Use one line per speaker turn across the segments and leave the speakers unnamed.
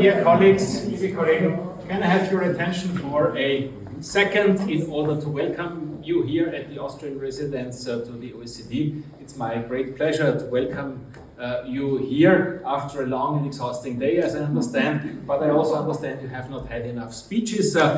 Dear colleagues, liebe Kollegen, can I have your attention for a second in order to welcome you here at the Austrian residence to the OECD. It's my great pleasure to welcome you here after a long and exhausting day, as I understand, but I also understand you have not had enough speeches to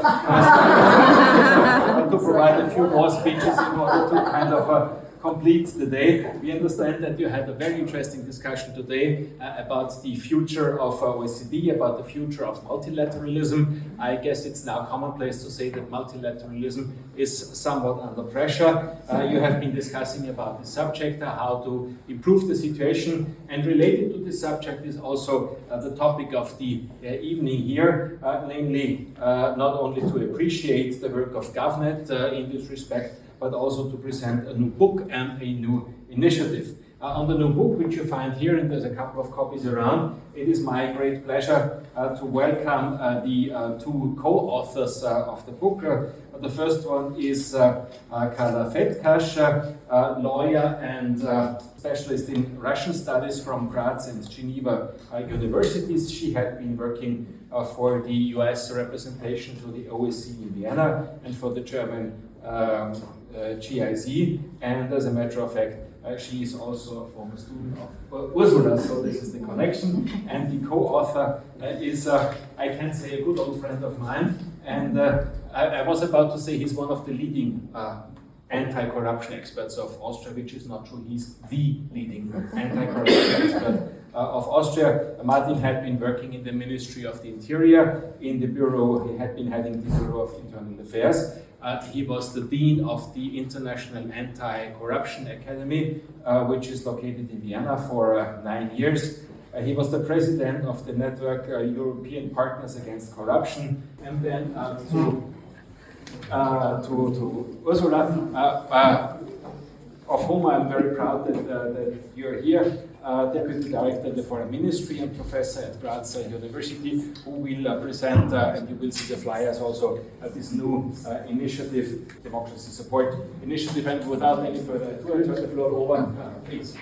provide a few more speeches in order to kind of complete the day. We understand that you had a very interesting discussion today about the future of OECD, about the future of multilateralism. I guess it's now commonplace to say that multilateralism is somewhat under pressure. You have been discussing about the subject, how to improve the situation, and related to this subject is also the topic of the evening here, namely not only to appreciate the work of GovNet in this respect, but also to present a new book and a new initiative. On the new book, which you find here, and there's a couple of copies around, it is my great pleasure to welcome the two co-authors of the book. The first one is Carla Fetkash, lawyer and specialist in Russian studies from Graz and Geneva universities. She had been working for the US representation to the OSCE in Vienna and for the German GIZ, and as a matter of fact, she is also a former student of Ursula, so this is the connection. And the co-author is, I can say, a good old friend of mine, and I was about to say he's one of the leading anti-corruption experts of Austria, which is not true. He's the leading anti-corruption expert of Austria. Martin had been working in the Ministry of the Interior, in the Bureau, he had been heading the Bureau of Internal Affairs. He was the Dean of the International Anti-Corruption Academy, which is located in Vienna for 9 years. He was the president of the network European Partners Against Corruption, and then to Ursula, of whom I'm very proud that you're here, Deputy Director of the Foreign Ministry and Professor at Graz University, who will present, and you will see the flyers also, this new initiative, Democracy Support Initiative. And without any further ado, I turn the floor over, please.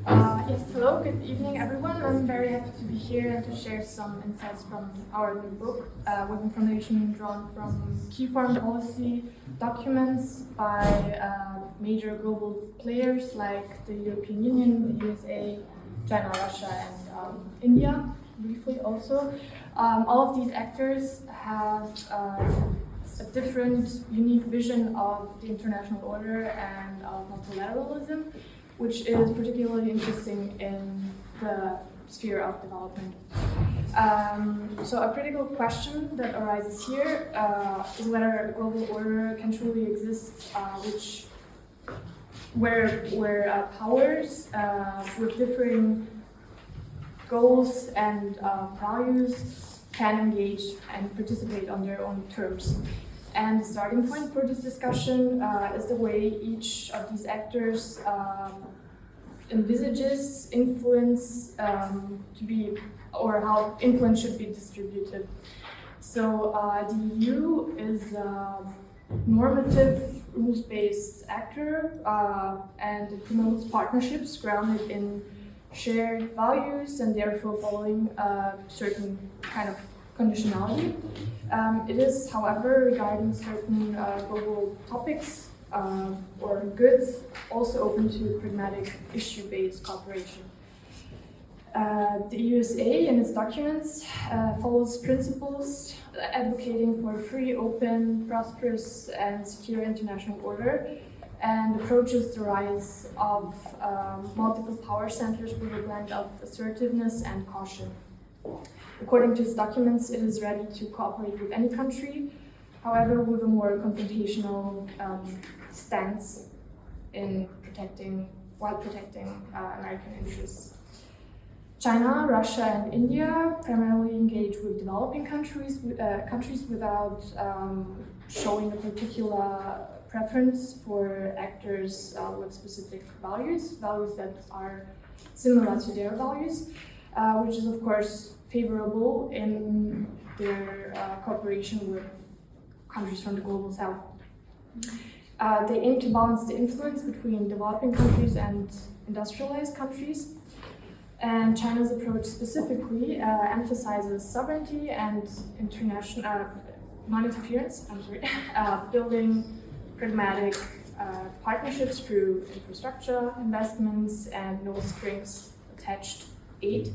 Yes, hello, good evening everyone. I'm very happy to be here and to share some insights from our new book with information drawn from key foreign policy documents by major global players like the European Union, the USA, China, Russia, and India, briefly also. All of these actors have a different, unique vision of the international order and of multilateralism, which is particularly interesting in the sphere of development. So a critical question that arises here is whether a global order can truly exist, where powers with differing goals and values can engage and participate on their own terms. And the starting point for this discussion is the way each of these actors envisages influence to be, or how influence should be distributed. So the EU is a normative, rules-based actor, and it promotes partnerships grounded in shared values and therefore following a certain kind of conditionality. It is, however, regarding certain global topics or goods, also open to pragmatic issue-based cooperation. The USA in its documents follows principles advocating for free, open, prosperous, and secure international order, and approaches the rise of multiple power centers with a blend of assertiveness and caution. According to its documents, it is ready to cooperate with any country, however, with a more confrontational stance in while protecting American interests. China, Russia, and India primarily engage with developing countries without showing a particular preference for actors with specific values that are similar to their values, which is of course favorable in their cooperation with countries from the global south. They aim to balance the influence between developing countries and industrialized countries, And China's approach specifically emphasizes sovereignty and international non-interference, building pragmatic partnerships through infrastructure investments and no strings attached aid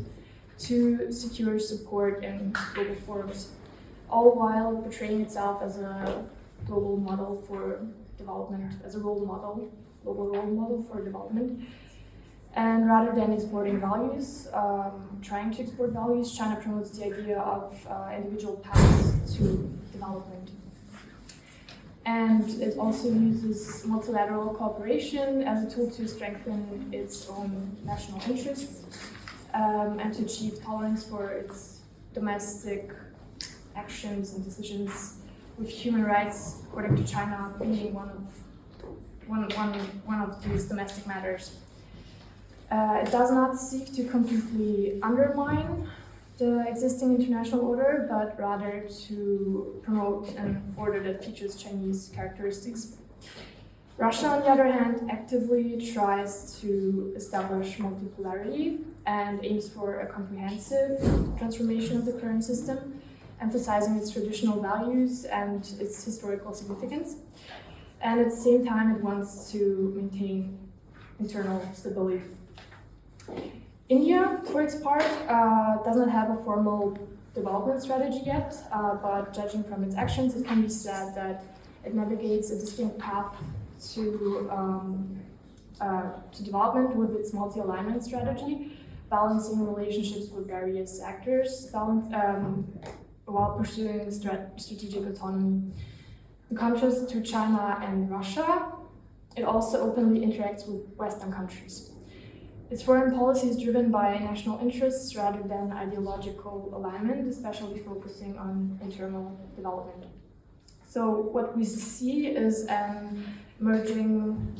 to secure support in global forums, all while portraying itself as a global model for development, as a global role model for development. And rather than exporting values, trying to export values, China promotes the idea of individual paths to development. And it also uses multilateral cooperation as a tool to strengthen its own national interests and to achieve tolerance for its domestic actions and decisions, with human rights, according to China, being one of these domestic matters. It does not seek to completely undermine the existing international order, but rather to promote an order that features Chinese characteristics. Russia, on the other hand, actively tries to establish multipolarity and aims for a comprehensive transformation of the current system, emphasizing its traditional values and its historical significance. And at the same time, it wants to maintain internal stability. India, for its part, does not have a formal development strategy yet, but judging from its actions, it can be said that it navigates a distinct path to development with its multi-alignment strategy, balancing relationships with various actors, while pursuing strategic autonomy. In contrast to China and Russia, it also openly interacts with Western countries. Its foreign policy is driven by national interests rather than ideological alignment, especially focusing on internal development. So what we see is an emerging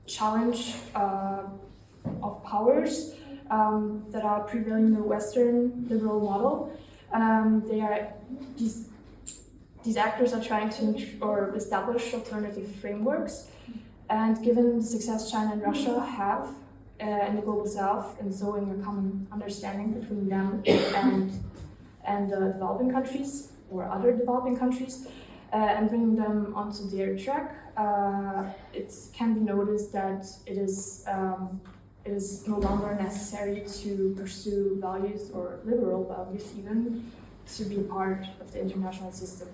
challenge of powers that are prevailing in the Western liberal model. These actors are trying to establish alternative frameworks. And given the success China and Russia have in the global south in sowing a common understanding between them and the developing countries or other developing countries and bringing them onto their track, it can be noticed that it is no longer necessary to pursue values or liberal values even to be part of the international system.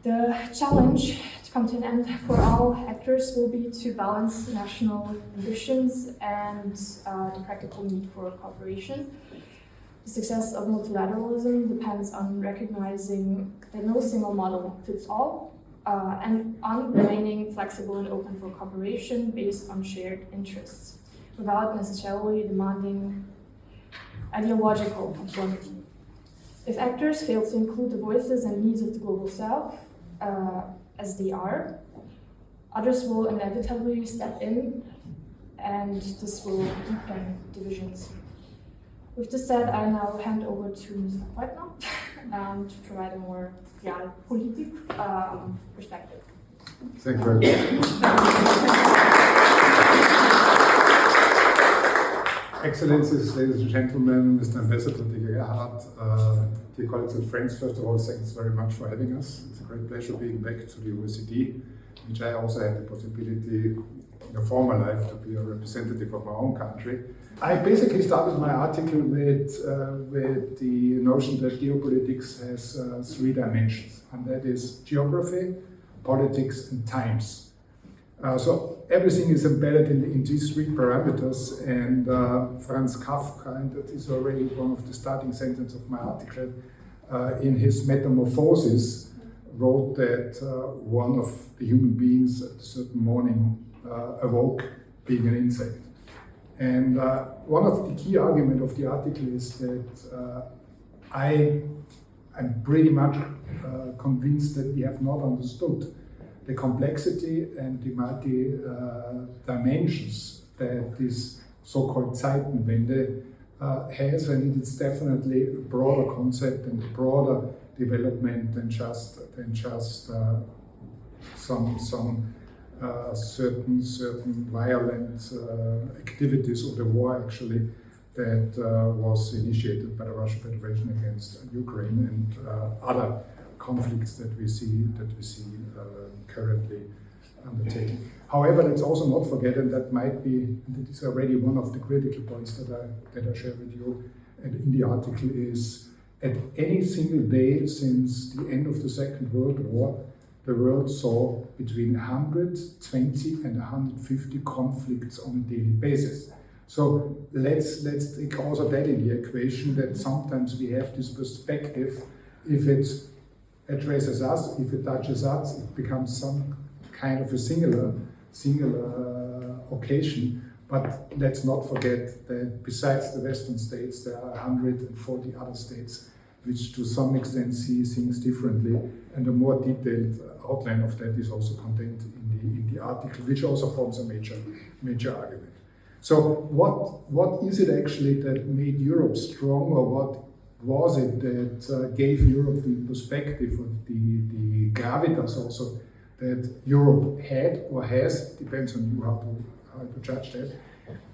The challenge to come to an end for all actors will be to balance national ambitions and the practical need for cooperation. The success of multilateralism depends on recognizing that no single model fits all and on remaining flexible and open for cooperation based on shared interests, without necessarily demanding ideological conformity. If actors fail to include the voices and needs of the global south, as they are, others will inevitably step in, and this will deepen divisions. With this said, I now hand over to Mr. Keutner to provide a more politic perspective.
Thank you very much. Excellencies, ladies and gentlemen, Mr. Ambassador de Gerhardt, dear colleagues and friends, first of all, thanks very much for having us. It's a great pleasure being back to the OECD, which I also had the possibility in a former life to be a representative of my own country. I basically started my article with the notion that geopolitics has three dimensions, and that is geography, politics, and times. So everything is embedded in these three parameters, and Franz Kafka, and that is already one of the starting sentences of my article, in his Metamorphosis, wrote that one of the human beings at a certain morning awoke being an insect. And one of the key arguments of the article is that I am pretty much convinced that we have not understood the complexity and the multi-dimensions that this so-called Zeitenwende has, and it is definitely a broader concept and a broader development than just some certain violent activities, or the war actually, that was initiated by the Russian Federation against Ukraine and other conflicts that we see currently undertaking. However, let's also not forget, and that might be, and it is already one of the critical points that I share with you and in the article, is at any single day since the end of the Second World War, the world saw between 120 and 150 conflicts on a daily basis. So let's take also that in the equation, that sometimes we have this perspective, if it addresses us, if it touches us, it becomes some kind of a singular occasion. But let's not forget that besides the Western states, there are 140 other states which to some extent see things differently, and a more detailed outline of that is also contained in the article, which also forms a major argument. So what is it actually that made Europe strong, or what was it that gave Europe the perspective, or the gravitas also, that Europe had or has, depends on you how to judge that,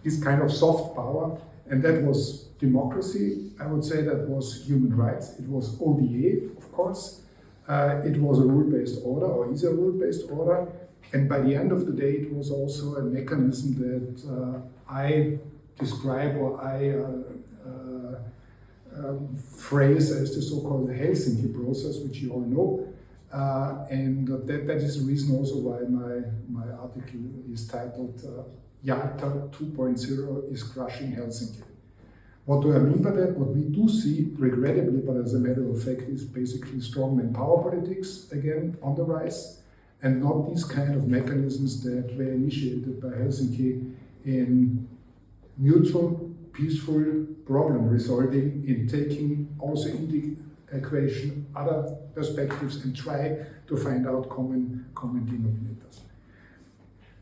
this kind of soft power, and that was democracy. I would say that was human rights. It was ODA, of course. It was a rule-based order, or is a rule-based order. And by the end of the day, it was also a mechanism that I describe, or I phrase as the so-called Helsinki process, which you all know. And that is the reason also why my article is titled Jalta 2.0 is crushing Helsinki. What do I mean by that? What we do see, regrettably, but as a matter of fact, is basically strongman power politics again on the rise, and not these kind of mechanisms that were initiated by Helsinki in mutual, peaceful problem resolving, in taking also in the equation other perspectives and try to find out common denominators.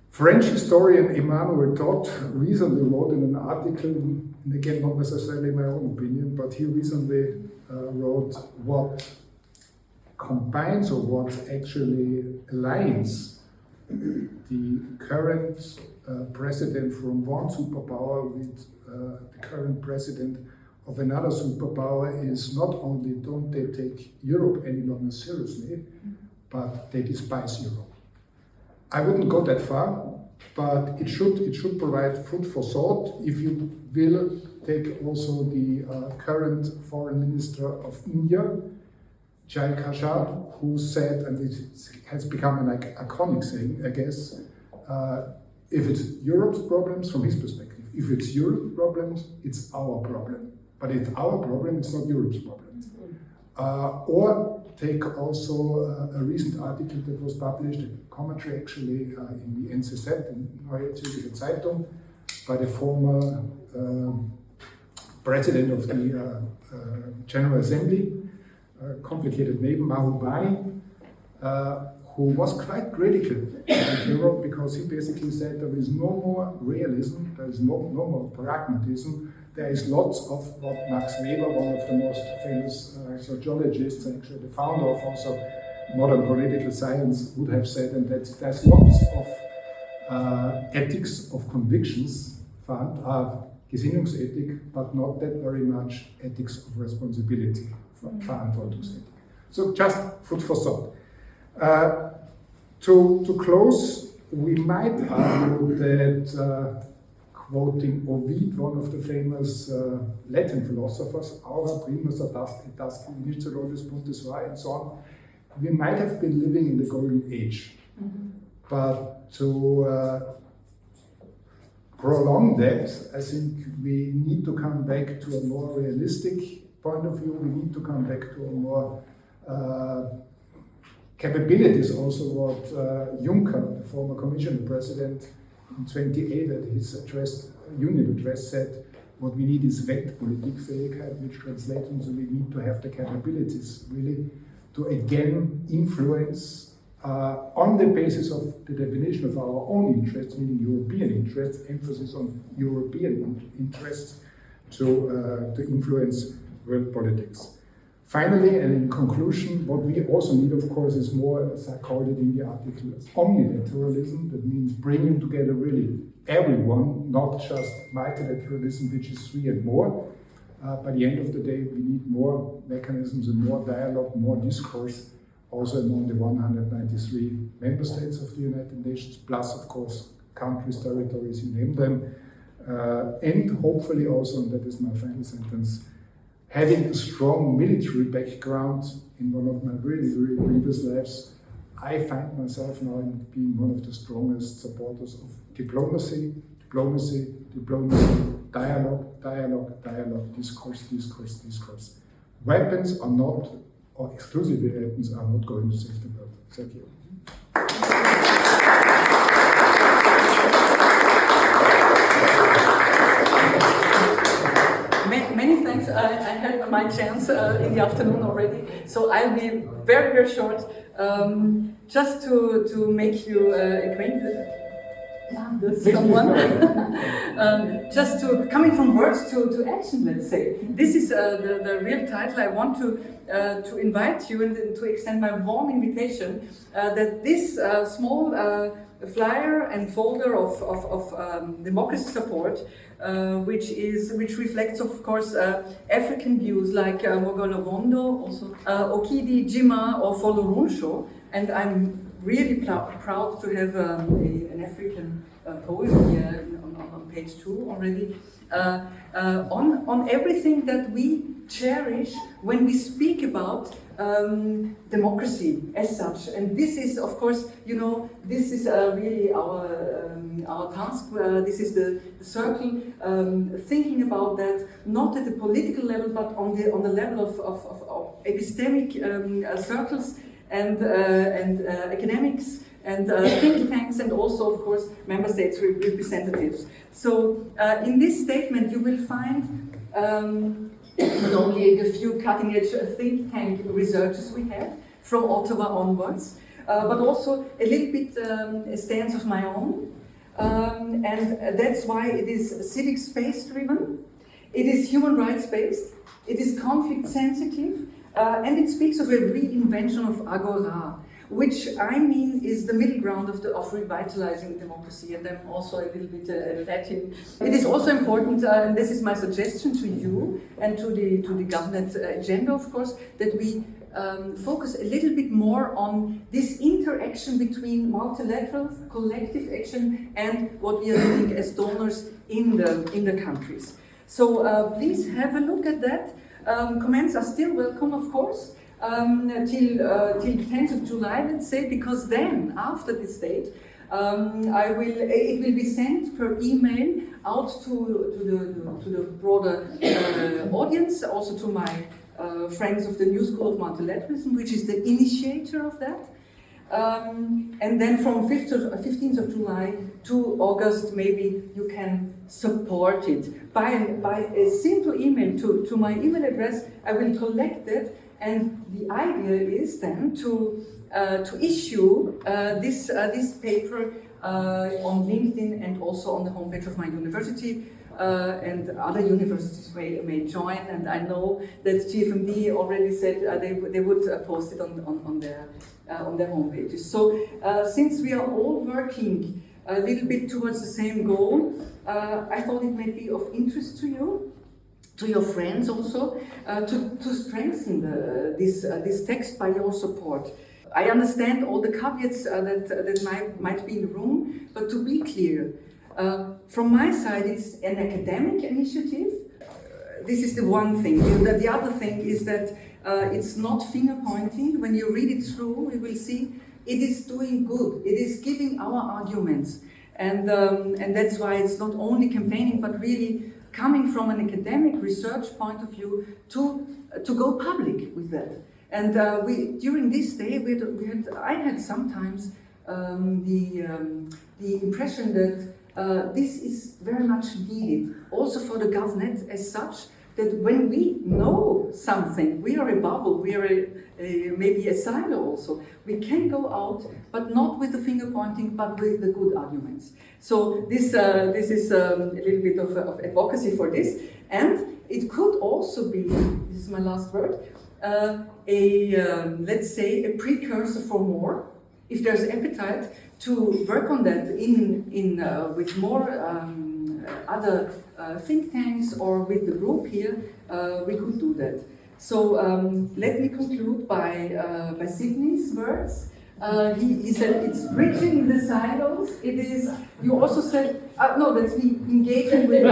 French historian Emmanuel Todd recently wrote in an article, and again not necessarily my own opinion, but he recently wrote what combines, or what actually aligns the current president from one superpower with the current president of another superpower is not only don't they take Europe any longer seriously, but they despise Europe. I wouldn't go that far, but it should provide food for thought. If you will take also the current foreign minister of India, Jai Kashad, who said, and it has become an iconic saying, I guess, if it's Europe's problems, from his perspective, if it's Europe's problems, it's our problem. But if our problem, it's not Europe's problem. Or take also a recent article that was published, a commentary actually in the NZZ, in Neue Zürcher Zeitung, by the former president of the General Assembly, complicated name, Mahbubani, who was quite critical of Europe, because he basically said there is no more realism, there is no more pragmatism. There is lots of what Max Weber, one of the most famous sociologists, actually the founder of also modern political science, would have said, and that there's lots of ethics of convictions found, Gesinnungsethik, but not that very much ethics of responsibility, Verantwortungsethik. So just food for thought. To close, we might argue that quoting Ovid, one of the famous Latin philosophers, aura primus ad astra initio spuntus va, and so on, we might have been living in the golden age. But to prolong that, I think we need to come back to a more realistic point of view. We need to come back to a more capabilities also what Juncker, the former Commission president, in 28 at his union address said, what we need is Weltpolitikfähigkeit, which translates into we need to have the capabilities really to again influence on the basis of the definition of our own interests, meaning European interests, emphasis on European interests, to influence world politics. Finally, and in conclusion, what we also need, of course, is more, as I called it in the article, omnilateralism. That means bringing together really everyone, not just multilateralism, which is 3 and more. By the end of the day, we need more mechanisms and more dialogue, more discourse, also among the 193 member states of the United Nations, plus, of course, countries, territories, you name them. And hopefully also, and that is my final sentence, having a strong military background in one of my really, really previous lives, I find myself now in being one of the strongest supporters of diplomacy, diplomacy, diplomacy, dialogue, dialogue, dialogue, discourse, discourse, discourse. Weapons are not, or exclusively weapons are not going to save the world. Thank you.
Many thanks. I had my chance in the afternoon already, so I'll be very, very short. Just to make you acquainted with someone. Just to coming from words to action, let's say. This is the real title. I want to invite you and to extend my warm invitation that this small flyer and folder of democracy support, which reflects, of course, African views like Mogolovondo, also Okidi, Jima, or Folorunsho, and I'm really proud to have an African poem here on page 2 already, on everything that we cherish when we speak about democracy as such. And this is, of course, you know, this is really our task. This is the circle, thinking about that, not at the political level, but on the level of epistemic circles and academics and think tanks, and also, of course, member states representatives. So in this statement you will find not only a few cutting-edge think tank researchers we have from Ottawa onwards, but also a little bit stance of my own, and that's why it is civic space driven, it is human rights based, it is conflict sensitive, and it speaks of a reinvention of Agora, which I mean is the middle ground of revitalizing democracy, and I'm also a little bit Latin. It is also important, and this is my suggestion to you and to the government agenda, of course, that we focus a little bit more on this interaction between multilateral, collective action and what we are doing as donors in the countries. So please have a look at that. Comments are still welcome, of course, till 10th of July, let's say, because then, after this date, it will be sent per email out to the broader audience, also to my friends of the New School of Multilateralism, which is the initiator of that. And then from 15th of July to August, maybe you can support it by a simple email to my email address. I will collect it, and the idea is then to issue this paper on LinkedIn and also on the homepage of my university. And other universities may join, and I know that GFMD already said they would post it on their homepages. So since we are all working a little bit towards the same goal, I thought it may be of interest to you, to your friends also, to strengthen this text by your support. I understand all the caveats that might be in the room, but to be clear, from my side, it's an academic initiative. This is the one thing. The other thing is that it's not finger pointing. When you read it through, you will see it is doing good. It is giving our arguments, and that's why it's not only campaigning, but really coming from an academic research point of view to go public with that. And during this day, I had sometimes the impression that this is very much needed, also for the government as such, that when we know something, we are a bubble, we are maybe a silo also, we can go out, but not with the finger pointing, but with the good arguments. So this is a little bit of advocacy for this, and it could also be, this is my last word, let's say, a precursor for more, if there's appetite to work on that with more other think tanks or with the group here, we could do that. So let me conclude by Sidney's words. He said it's bridging the silos. It is. You also said no. That's me engaging with.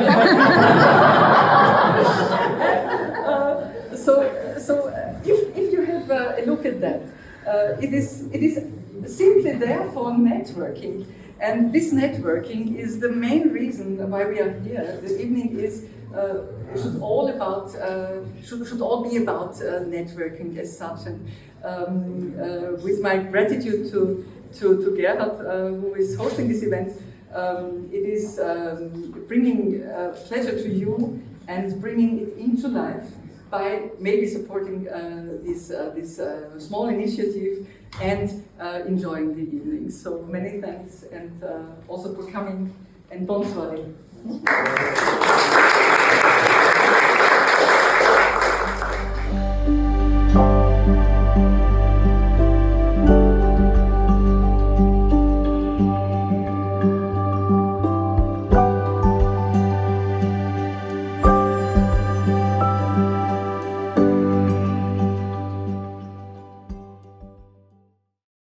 So if you have a look at that, it is simply there for networking, and this networking is the main reason why we are here. The evening is should all be about networking as such, and with my gratitude to Gerhard, who is hosting this event, it is bringing pleasure to you and bringing it into life by maybe supporting this small initiative and enjoying the evening. So many thanks, and also for coming, and bonsoir.